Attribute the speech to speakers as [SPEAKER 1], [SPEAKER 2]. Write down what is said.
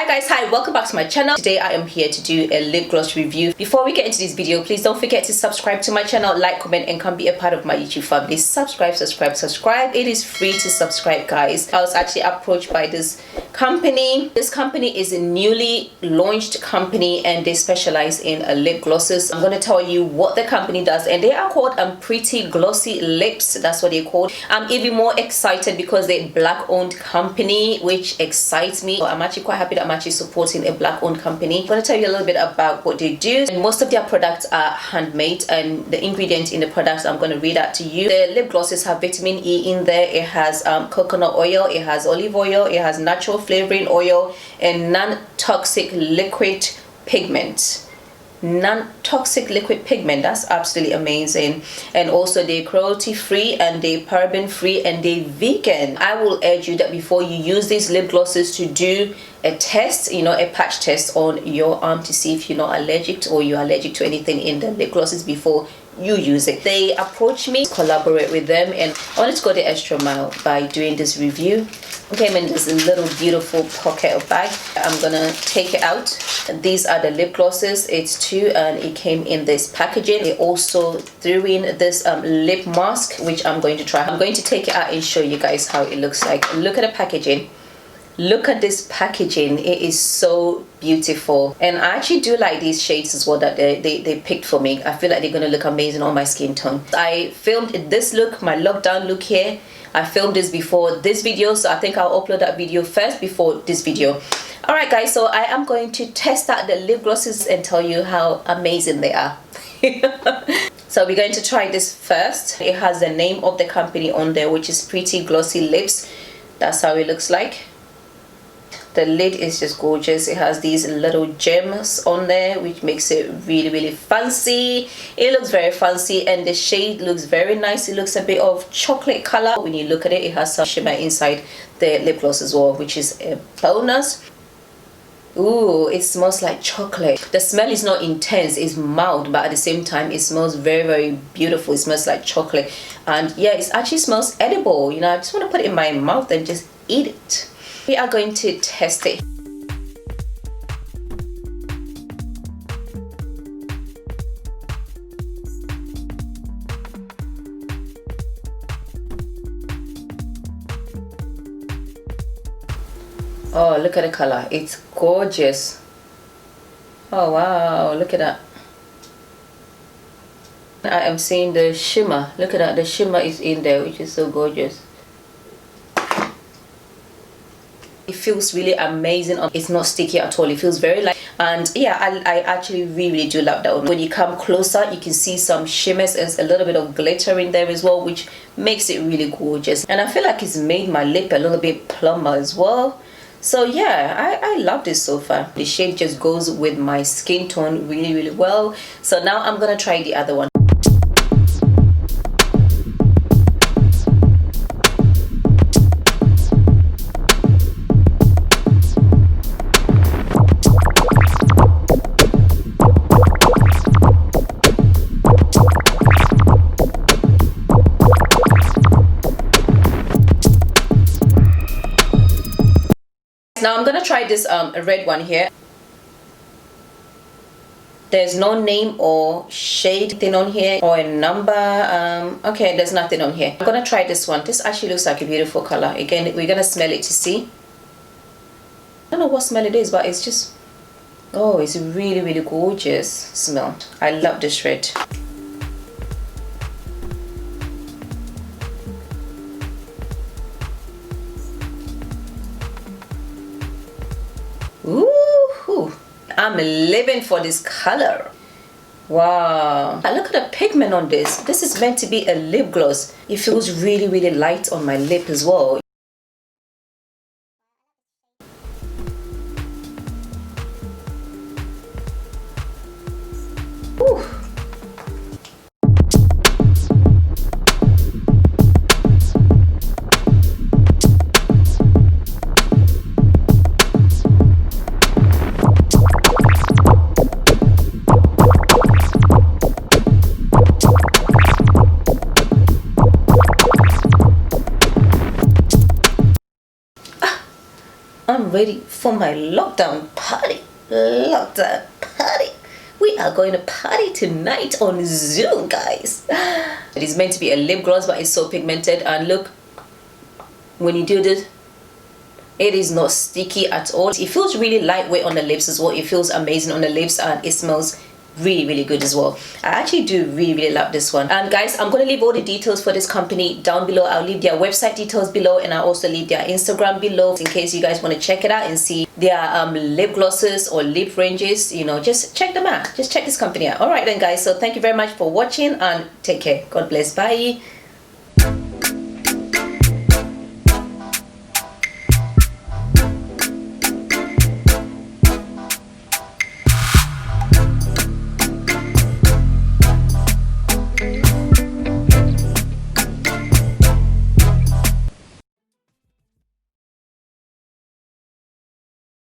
[SPEAKER 1] guys, hi, welcome back to my channel. Today I am here to do a lip gloss review. Before we get into this video, please don't forget to subscribe to my channel, like, comment, and come be a part of my YouTube family. Subscribe. It is free to subscribe, guys. I was actually approached by this company. This company is a newly launched company and they specialize in lip glosses. I'm going to tell you what the company does, and they are called Pretty Glossy Lips. That's what they're called. I'm even more excited because they're a black owned company, which excites me. I'm actually quite happy that I'm actually supporting a black owned company. I'm going to tell you a little bit about what they do. And most of their products are handmade, and the ingredients in the products I'm going to read out to you. The lip glosses have vitamin E in there. It has coconut oil, it has olive oil, it has natural flavoring oil, and non-toxic liquid pigment. Non-toxic liquid pigment. That's absolutely amazing. And also they're cruelty free and they're paraben free and they're vegan. I will urge you that before you use these lip glosses to do a test, a patch test on your arm to see if you're not allergic to, or you're allergic to anything in the lip glosses before you use it. They approached me to collaborate with them, and I wanted to go the extra mile by doing this review. It came in this little beautiful pocket bag. I'm gonna take it out. These are the lip glosses. It's two, and it came in this packaging. They also threw in this lip mask, which I'm going to try. I'm going to take it out and show you guys how it looks like. Look at the packaging. Look at this packaging. It is so beautiful, and I actually do like these shades as well that they picked for me. I feel like they're gonna look amazing on my skin tone. I filmed this look, my lockdown look here. I filmed this before this video, so I think I'll upload that video first before this video. All right guys, so I am going to test out the lip glosses and tell you how amazing they are. So we're going to try this first. It has the name of the company on there, which is Pretty Glossy Lips. That's how it looks like. The lid is just gorgeous. It has these little gems on there, which makes it really fancy. It looks very fancy, and the shade looks very nice. It looks a bit of chocolate color. When you look at it, it has some shimmer inside the lip gloss as well, which is a bonus. Ooh, it smells like chocolate. The smell is not intense, it's mild, but at the same time it smells very beautiful. It smells like chocolate, and yeah, it actually smells edible. I just want to put it in my mouth and just eat it. We are going to test it. Oh, look at the color. It's gorgeous. Oh wow, look at that. I am seeing the shimmer. Look at that. The shimmer is in there, which is so gorgeous. It feels really amazing. It's not sticky at all. It feels very light, and yeah, I actually really do love that one. When you come closer, you can see some shimmers and a little bit of glitter in there as well, which makes it really gorgeous. And I feel like it's made my lip a little bit plumper as well. So yeah, I love this so far. The shade just goes with my skin tone really well. So now I'm gonna try the other one. Now I'm gonna try this red one here. There's no name or shade thing on here, or a number. Okay, there's nothing on here. I'm gonna try this one. This actually looks like a beautiful color. Again, we're gonna smell it to see. I don't know what smell it is, but it's just, oh, it's really gorgeous smell. I love this red. Ooh, I'm living for this color. Wow, look at the pigment on this. This is meant to be a lip gloss. It feels really light on my lip as well. Ooh. I'm ready for my lockdown party. Lockdown party. We are going to party tonight on Zoom, guys. It is meant to be a lip gloss, but it's so pigmented. And look, when you do this, it is not sticky at all. It feels really lightweight on the lips as well. It feels amazing on the lips, and it smells really good as well. I actually do really love this one. And guys, I'm going to leave all the details for this company down below. I'll leave their website details below, and I'll also leave their Instagram below in case you guys want to check it out and see their lip glosses or lip ranges. You know, just check them out. Just check this company out. All right then, guys, so thank you very much for watching, and take care. God bless. Bye.